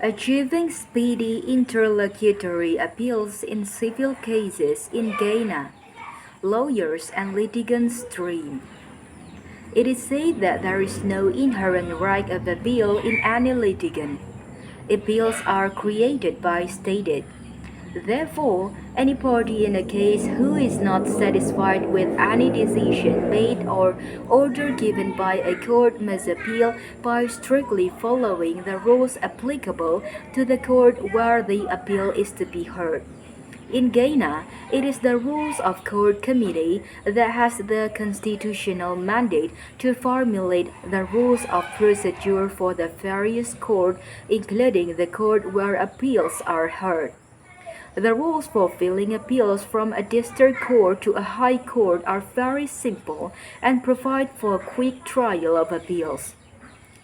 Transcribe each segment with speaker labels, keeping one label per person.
Speaker 1: Achieving speedy interlocutory appeals in civil cases in Ghana. Lawyers and litigants dream. It is said that there is no inherent right of appeal in any litigant. Appeals are created by stated. Therefore, any party in a case who is not satisfied with any decision made or order given by a court must appeal by strictly following the rules applicable to the court where the appeal is to be heard. In Ghana, it is the Rules of Court Committee that has the constitutional mandate to formulate the rules of procedure for the various courts, including the court where appeals are heard. The rules for filing appeals from a district court to a high court are very simple and provide for a quick trial of appeals.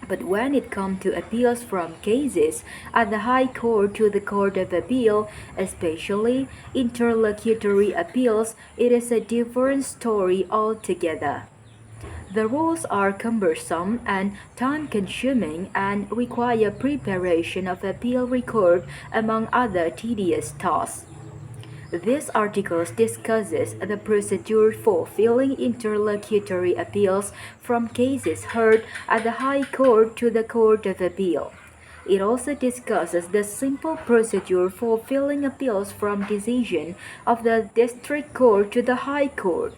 Speaker 1: But when it comes to appeals from cases at the High Court to the Court of Appeal, especially interlocutory appeals, it is a different story altogether. The rules are cumbersome and time-consuming and require preparation of appeal record among other tedious tasks. This article discusses the procedure for filing interlocutory appeals from cases heard at the High Court to the Court of Appeal. It also discusses the simple procedure for filing appeals from decision of the District Court to the High Court.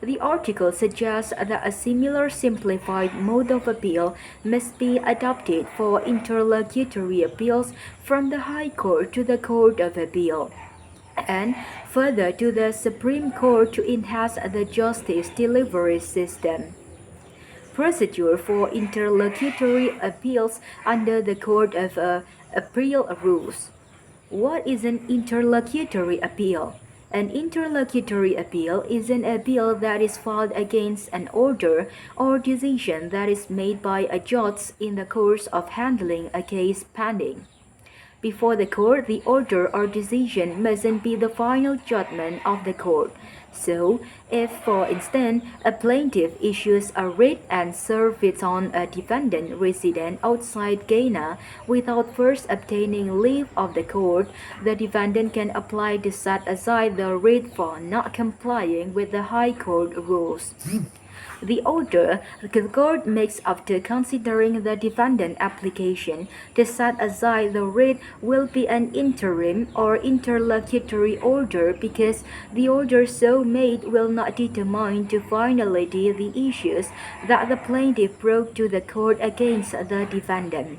Speaker 1: The article suggests that a similar simplified mode of appeal must be adopted for interlocutory appeals from the High Court to the Court of Appeal, and further to the Supreme Court to enhance the justice delivery system. Procedure for interlocutory appeals under the Court of Appeal rules. What is an interlocutory appeal? An interlocutory appeal is an appeal that is filed against an order or decision that is made by a judge in the course of handling a case pending. Before the court, the order or decision mustn't be the final judgment of the court. So, if, for instance, a plaintiff issues a writ and serves it on a defendant resident outside Ghana without first obtaining leave of the court, the defendant can apply to set aside the writ for not complying with the High Court rules. The order the court makes after considering the defendant application to set aside the writ will be an interim or interlocutory order because the order so made will not determine to finality the issues that the plaintiff brought to the court against the defendant.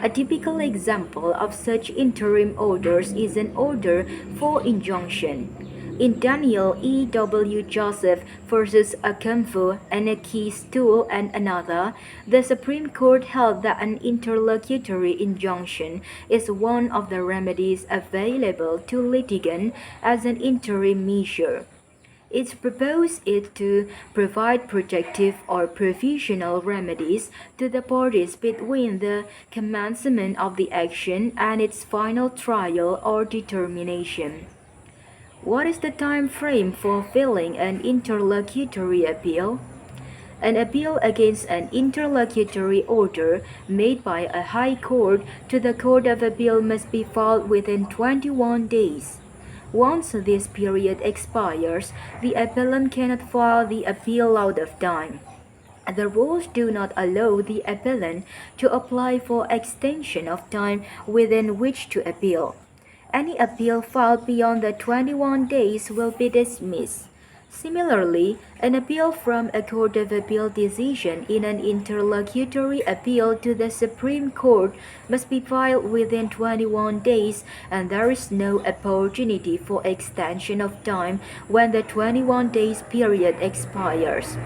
Speaker 1: A typical example of such interim orders is an order for injunction. In Daniel E. W. Joseph versus Akamfu, Anarchy Stool, and another, the Supreme Court held that an interlocutory injunction is one of the remedies available to litigants as an interim measure. It proposed it to provide protective or provisional remedies to the parties between the commencement of the action and its final trial or determination. What is the time frame for filing an interlocutory appeal? An appeal against an interlocutory order made by a high court to the Court of Appeal must be filed within 21 days. Once this period expires, the appellant cannot file the appeal out of time. The rules do not allow the appellant to apply for extension of time within which to appeal. Any appeal filed beyond the 21 days will be dismissed. Similarly, an appeal from a Court of Appeal decision in an interlocutory appeal to the Supreme Court must be filed within 21 days, and there is no opportunity for extension of time when the 21 days period expires.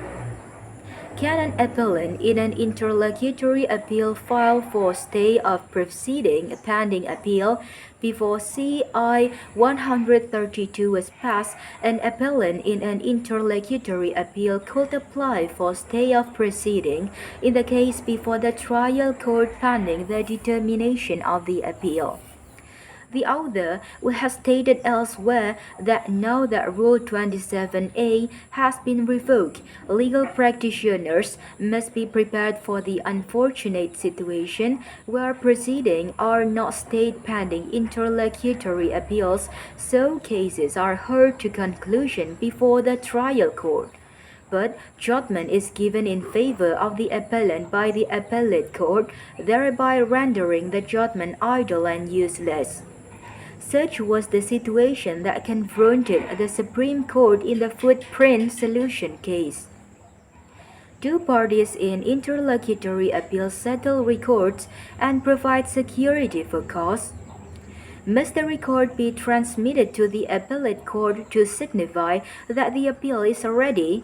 Speaker 1: Can an appellant in an interlocutory appeal file for stay of proceeding pending appeal? Before CI 132 was passed, an appellant in an interlocutory appeal could apply for stay of proceeding in the case before the trial court pending the determination of the appeal. The author has stated elsewhere that now that Rule 27A has been revoked, legal practitioners must be prepared for the unfortunate situation where proceedings are not stayed pending interlocutory appeals, so cases are heard to conclusion before the trial court. But judgment is given in favor of the appellant by the appellate court, thereby rendering the judgment idle and useless. Such was the situation that confronted the Supreme Court in the footprint solution case. Two parties in interlocutory appeals settle records and provide security for costs. Must the record be transmitted to the appellate court to signify that the appeal is ready?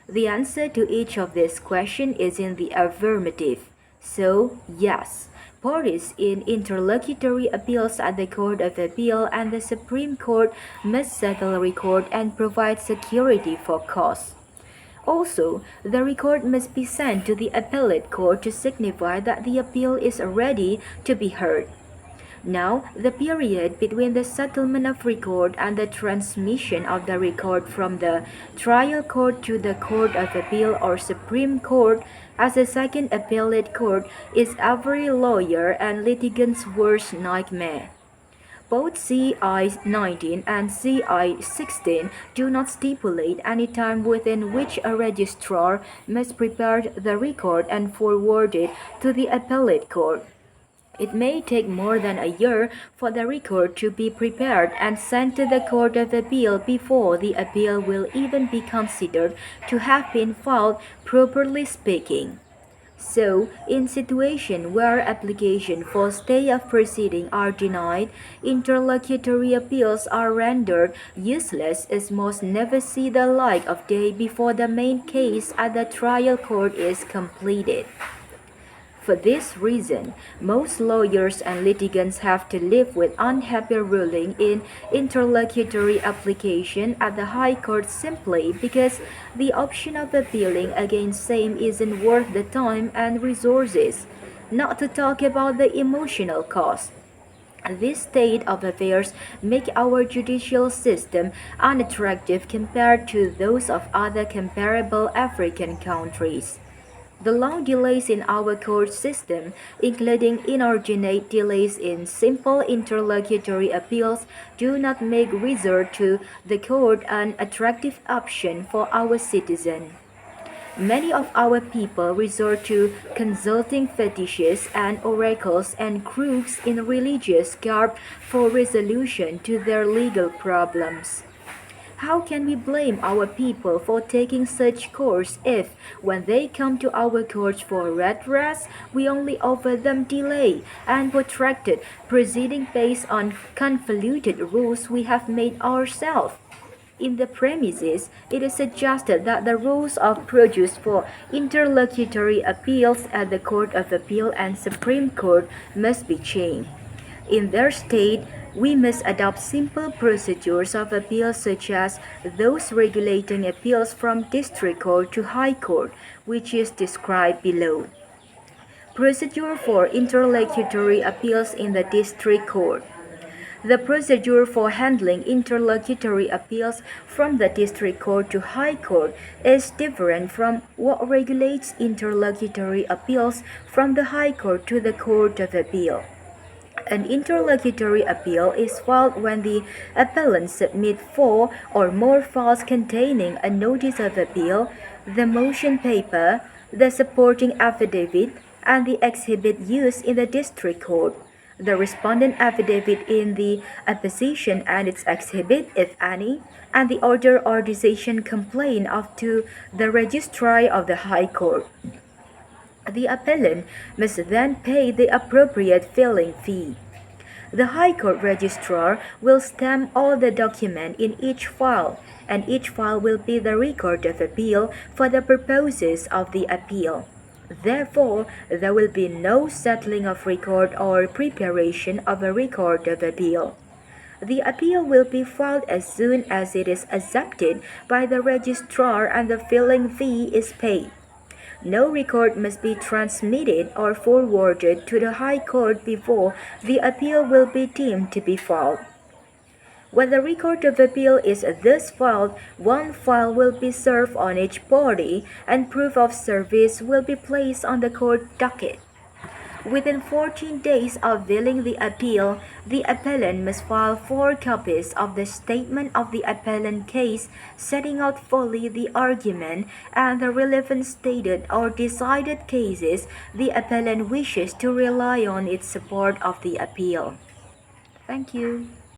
Speaker 1: The answer to each of these questions is in the affirmative. So, yes, parties in interlocutory appeals at the Court of Appeal and the Supreme Court must settle a record and provide security for costs. Also, the record must be sent to the appellate court to signify that the appeal is ready to be heard. Now, the period between the settlement of record and the transmission of the record from the trial court to the Court of Appeal or Supreme Court as a second appellate court is every lawyer and litigant's worst nightmare. Both CI 19 and CI 16 do not stipulate any time within which a registrar must prepare the record and forward it to the appellate court. It may take more than a year for the record to be prepared and sent to the Court of Appeal before the appeal will even be considered to have been filed, properly speaking. So, in situations where applications for stay of proceeding are denied, interlocutory appeals are rendered useless as most never see the light of day before the main case at the trial court is completed. For this reason, most lawyers and litigants have to live with unhappy ruling in interlocutory application at the High Court simply because the option of appealing against same isn't worth the time and resources, not to talk about the emotional cost. This state of affairs make our judicial system unattractive compared to those of other comparable African countries. The long delays in our court system, including inordinate delays in simple interlocutory appeals, do not make resort to the court an attractive option for our citizens. Many of our people resort to consulting fetishes and oracles and crooks in religious garb for resolution to their legal problems. How can we blame our people for taking such course if, when they come to our courts for redress, we only offer them delay and protracted proceeding based on convoluted rules we have made ourselves? In the premises, it is suggested that the rules of procedure for interlocutory appeals at the Court of Appeal and Supreme Court must be changed. In their state, we must adopt simple procedures of appeal such as those regulating appeals from district court to high court, which is described below. Procedure for interlocutory appeals in the district court. The procedure for handling interlocutory appeals from the district court to high court is different from what regulates interlocutory appeals from the high court to the Court of Appeal. An interlocutory appeal is filed when the appellant submits 4 or more files containing a notice of appeal, the motion paper, the supporting affidavit, and the exhibit used in the district court, the respondent affidavit in the opposition and its exhibit, if any, and the order or decision complaint of to the registrar of the High Court. The appellant must then pay the appropriate filing fee. The High Court registrar will stamp all the documents in each file, and each file will be the record of appeal for the purposes of the appeal. Therefore, there will be no settling of record or preparation of a record of appeal. The appeal will be filed as soon as it is accepted by the registrar and the filing fee is paid. No record must be transmitted or forwarded to the High Court before the appeal will be deemed to be filed. When the record of appeal is thus filed, one file will be served on each party, and proof of service will be placed on the court docket. Within 14 days of filing the appeal, the appellant must file 4 copies of the statement of the appellant case, setting out fully the argument and the relevant stated or decided cases the appellant wishes to rely on in support of the appeal. Thank you.